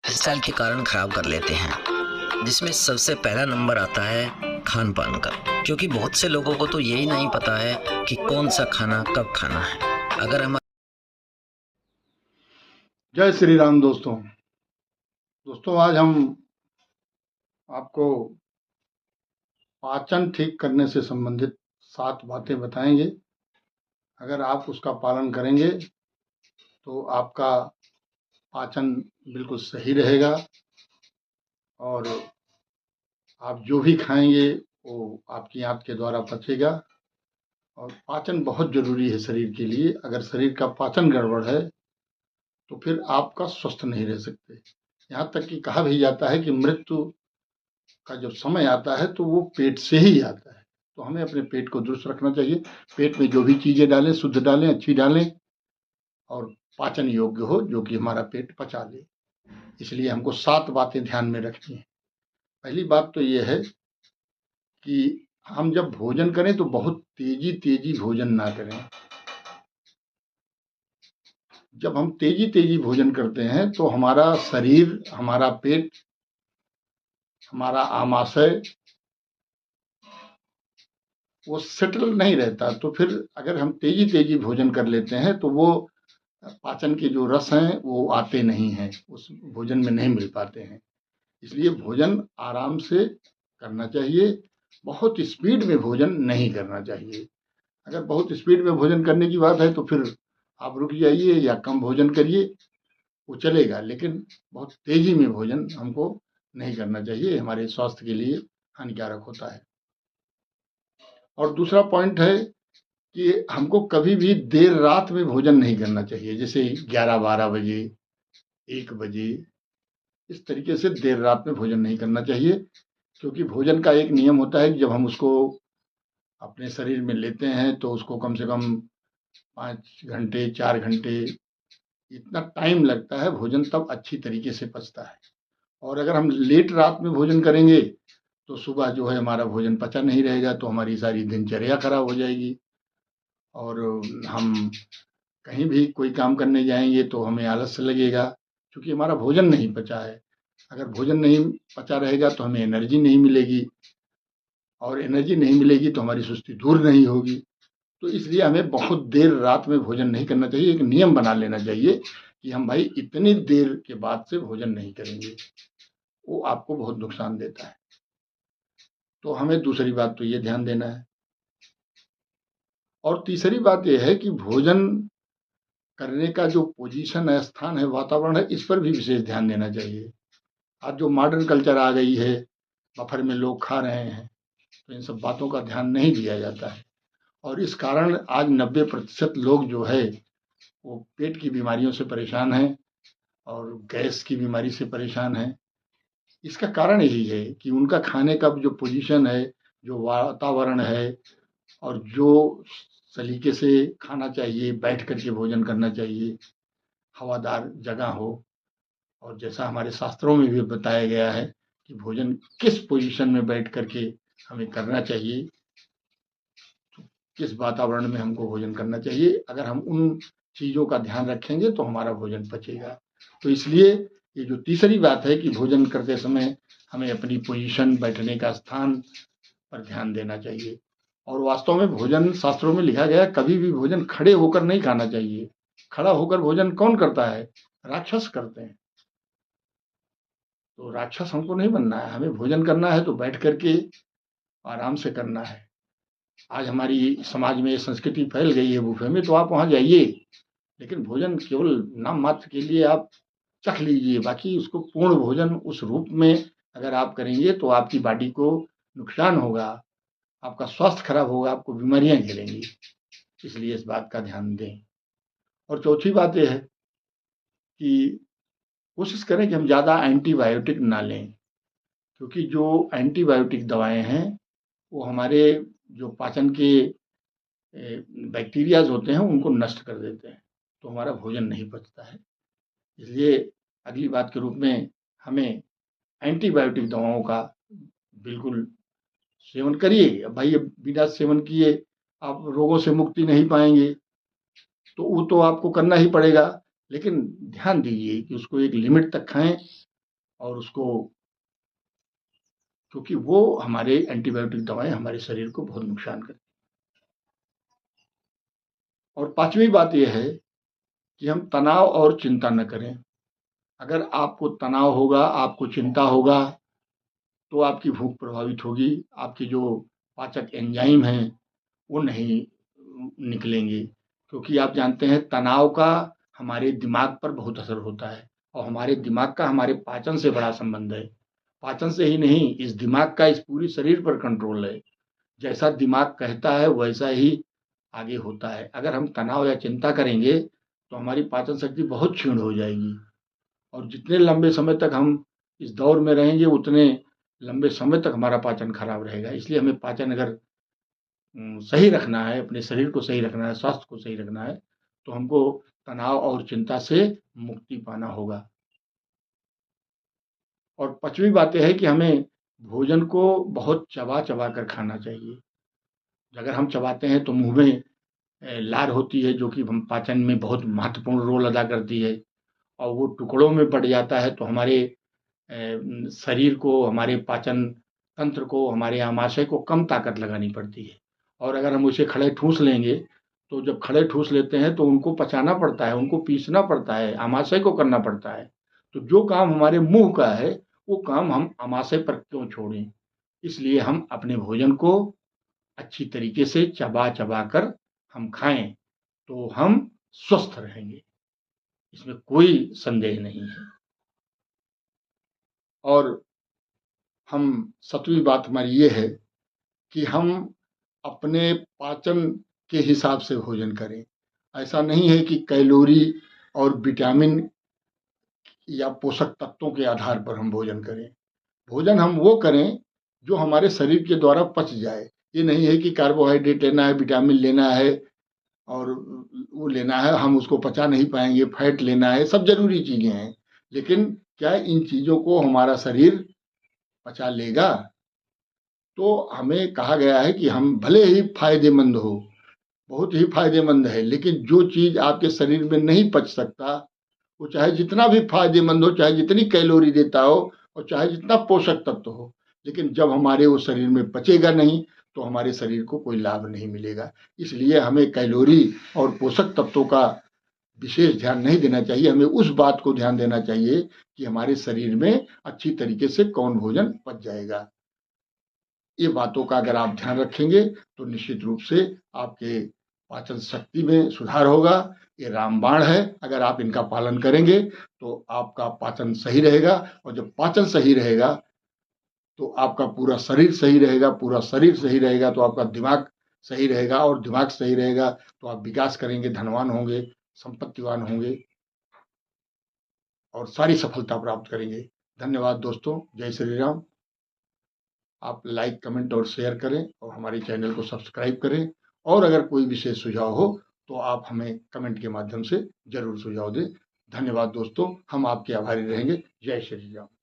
Lifestyle के कारण खराब कर लेते हैं, जिसमें सबसे पहला नंबर आता है खान पान का। क्योंकि बहुत से लोगों को तो यही नहीं पता है कि कौन सा खाना कब खाना है। अगर हम जय श्री राम दोस्तों। आज हम आपको पाचन ठीक करने से संबंधित 7 बातें बताएंगे। अगर आप उसका पालन करेंगे तो आपका पाचन बिल्कुल सही रहेगा और आप जो भी खाएंगे वो आपकी आंत के द्वारा पचेगा। और पाचन बहुत जरूरी है शरीर के लिए। अगर शरीर का पाचन गड़बड़ है तो फिर आपका स्वस्थ नहीं रह सकते। यहाँ तक कि कहा भी जाता है कि मृत्यु का जब समय आता है तो वो पेट से ही आता है। तो हमें अपने पेट को दुरुस्त रखना चाहिए। पेट में जो भी चीजें डालें शुद्ध डालें, अच्छी डालें और पाचन योग्य हो, जो कि हमारा पेट पचा ले। इसलिए हमको 7 बातें ध्यान में रखनी है। पहली बात तो ये है कि हम जब भोजन करें तो बहुत तेजी तेजी भोजन ना करें। जब हम तेजी तेजी भोजन करते हैं तो हमारा शरीर, हमारा पेट, हमारा आमाशय वो सेटल नहीं रहता। तो फिर अगर हम तेजी तेजी भोजन कर लेते हैं तो वो पाचन के जो रस हैं वो आते नहीं हैं, उस भोजन में नहीं मिल पाते हैं। इसलिए भोजन आराम से करना चाहिए। बहुत स्पीड में भोजन नहीं करना चाहिए। अगर बहुत स्पीड में भोजन करने की बात है तो फिर आप रुक जाइए या कम भोजन करिए, वो चलेगा। लेकिन बहुत तेजी में भोजन हमको नहीं करना चाहिए, हमारे स्वास्थ्य के लिए हानिकारक होता है। और दूसरा पॉइंट है कि हमको कभी भी देर रात में भोजन नहीं करना चाहिए, जैसे 11-12 बजे, 1 बजे। इस तरीके से देर रात में भोजन नहीं करना चाहिए। क्योंकि भोजन का एक नियम होता है कि जब हम उसको अपने शरीर में लेते हैं तो उसको कम से कम 5 घंटे, 4 घंटे, इतना टाइम लगता है। भोजन तब अच्छी तरीके से पचता है। और अगर हम लेट रात में भोजन करेंगे तो सुबह जो है हमारा भोजन पचा नहीं रहेगा, तो हमारी सारी दिनचर्या खराब हो जाएगी। और हम कहीं भी कोई काम करने जाएंगे तो हमें आलस्य लगेगा, क्योंकि हमारा भोजन नहीं पचा है। अगर भोजन नहीं पचा रहेगा तो हमें एनर्जी नहीं मिलेगी, और एनर्जी नहीं मिलेगी तो हमारी सुस्ती दूर नहीं होगी। तो इसलिए हमें बहुत देर रात में भोजन नहीं करना चाहिए। एक नियम बना लेना चाहिए कि हम भाई इतनी देर के बाद से भोजन नहीं करेंगे। वो आपको बहुत नुकसान देता है। तो हमें दूसरी बात तो ये ध्यान देना है। और तीसरी बात यह है कि भोजन करने का जो पोजीशन है, स्थान है, वातावरण है, इस पर भी विशेष ध्यान देना चाहिए। आज जो मॉडर्न कल्चर आ गई है, बफर में लोग खा रहे हैं, तो इन सब बातों का ध्यान नहीं दिया जाता है। और इस कारण आज 90% लोग जो है वो पेट की बीमारियों से परेशान हैं और गैस की बीमारी से परेशान हैं। इसका कारण यही है कि उनका खाने का जो पोजीशन है, जो वातावरण है, और जो सलीके से खाना चाहिए, बैठ करके भोजन करना चाहिए, हवादार जगह हो। और जैसा हमारे शास्त्रों में भी बताया गया है कि भोजन किस पोजीशन में बैठ करके हमें करना चाहिए, किस वातावरण में हमको भोजन करना चाहिए। अगर हम उन चीज़ों का ध्यान रखेंगे तो हमारा भोजन पचेगा। तो इसलिए ये जो तीसरी बात है कि भोजन करते समय हमें अपनी पोजीशन, बैठने का स्थान पर ध्यान देना चाहिए। और वास्तव में भोजन शास्त्रों में लिखा गया है, कभी भी भोजन खड़े होकर नहीं खाना चाहिए। खड़ा होकर भोजन कौन करता है? राक्षस करते हैं। तो राक्षस हमको नहीं बनना है। हमें भोजन करना है तो बैठ करके आराम से करना है। आज हमारी समाज में ये संस्कृति फैल गई है बुफे में, तो आप वहाँ जाइए, लेकिन भोजन केवल नाम मात्र के लिए आप चख लीजिए। बाकी उसको पूर्ण भोजन उस रूप में अगर आप करेंगे तो आपकी बॉडी को नुकसान होगा, आपका स्वास्थ्य खराब होगा, आपको बीमारियां घेरेंगी। इसलिए इस बात का ध्यान दें। और चौथी बात यह है कि कोशिश करें कि हम ज़्यादा एंटीबायोटिक ना लें। क्योंकि जो एंटीबायोटिक दवाएं हैं वो हमारे जो पाचन के बैक्टीरियाज होते हैं उनको नष्ट कर देते हैं, तो हमारा भोजन नहीं पचता है। इसलिए अगली बात के रूप में हमें एंटीबायोटिक दवाओं का बिल्कुल सेवन करिए। अब भाई अब बिना सेवन किए आप रोगों से मुक्ति नहीं पाएंगे, तो वो तो आपको करना ही पड़ेगा। लेकिन ध्यान दीजिए कि उसको एक लिमिट तक खाएं। और उसको, क्योंकि वो हमारे एंटीबायोटिक दवाएं हमारे शरीर को बहुत नुकसान करती हैं। और पांचवी बात यह है कि हम तनाव और चिंता न करें। अगर आपको तनाव होगा, आपको चिंता होगा, तो आपकी भूख प्रभावित होगी, आपके जो पाचक एंजाइम हैं वो नहीं निकलेंगे, क्योंकि आप जानते हैं तनाव का हमारे दिमाग पर बहुत असर होता है और हमारे दिमाग का हमारे पाचन से बड़ा संबंध है। पाचन से ही नहीं, इस दिमाग का इस पूरी शरीर पर कंट्रोल है। जैसा दिमाग कहता है वैसा ही आगे होता है। अगर हम तनाव या चिंता करेंगे तो हमारी पाचन शक्ति बहुत क्षीण हो जाएगी और जितने लंबे समय तक हम इस दौर में रहेंगे उतने लंबे समय तक हमारा पाचन खराब रहेगा। इसलिए हमें पाचन अगर सही रखना है, अपने शरीर को सही रखना है, स्वास्थ्य को सही रखना है, तो हमको तनाव और चिंता से मुक्ति पाना होगा। और पांचवी बात यह है कि हमें भोजन को बहुत चबा-चबा कर खाना चाहिए। अगर हम चबाते हैं तो मुँह में लार होती है, जो कि हम पाचन में बहुत महत्वपूर्ण रोल अदा करती है और वो टुकड़ों में बँट जाता है तो हमारे शरीर को, हमारे पाचन तंत्र को, हमारे आमाशय को कम ताकत लगानी पड़ती है। और अगर हम उसे खड़े ठूँस लेंगे, तो जब खड़े ठूँस लेते हैं तो उनको पचाना पड़ता है, उनको पीसना पड़ता है, आमाशय को करना पड़ता है। तो जो काम हमारे मुँह का है, वो काम हम आमाशय पर क्यों छोड़ें? इसलिए हम अपने भोजन को अच्छी तरीके से चबा-चबा कर हम खाएँ, तो हम स्वस्थ रहेंगे। इसमें कोई संदेह नहीं है। और हम 7वीं बात हमारी ये है कि हम अपने पाचन के हिसाब से भोजन करें। ऐसा नहीं है कि कैलोरी और विटामिन या पोषक तत्वों के आधार पर हम भोजन करें। भोजन हम वो करें जो हमारे शरीर के द्वारा पच जाए। ये नहीं है कि कार्बोहाइड्रेट लेना है, विटामिन लेना है और वो लेना है, हम उसको पचा नहीं पाएँगे, फैट लेना है, सब ज़रूरी चीज़ें हैं। लेकिन क्या इन चीज़ों को हमारा शरीर पचा लेगा? तो हमें कहा गया है कि हम भले ही फ़ायदेमंद हो, बहुत ही फ़ायदेमंद है, लेकिन जो चीज़ आपके शरीर में नहीं पच सकता, वो चाहे जितना भी फ़ायदेमंद हो, चाहे जितनी कैलोरी देता हो और चाहे जितना पोषक तत्व हो, लेकिन जब हमारे वो शरीर में पचेगा नहीं, तो हमारे शरीर को कोई लाभ नहीं मिलेगा। इसलिए हमें कैलोरी और पोषक तत्वों का विशेष ध्यान नहीं देना चाहिए, हमें उस बात को ध्यान देना चाहिए कि हमारे शरीर में अच्छी तरीके से कौन भोजन पच जाएगा। ये बातों का अगर आप ध्यान रखेंगे तो निश्चित रूप से आपके पाचन शक्ति में सुधार होगा। ये रामबाण है, अगर आप इनका पालन करेंगे तो आपका पाचन सही रहेगा और जब पाचन सही रहेगा तो आपका पूरा शरीर सही रहेगा, पूरा शरीर सही रहेगा तो आपका दिमाग सही रहेगा और दिमाग सही रहेगा तो आप विकास करेंगे, धनवान होंगे, संपत्तिवान होंगे और सारी सफलता प्राप्त करेंगे। धन्यवाद दोस्तों, जय श्री राम। आप लाइक, कमेंट और शेयर करें और हमारे चैनल को सब्सक्राइब करें और अगर कोई विशेष सुझाव हो तो आप हमें कमेंट के माध्यम से ज़रूर सुझाव दें। धन्यवाद दोस्तों, हम आपके आभारी रहेंगे। जय श्री राम।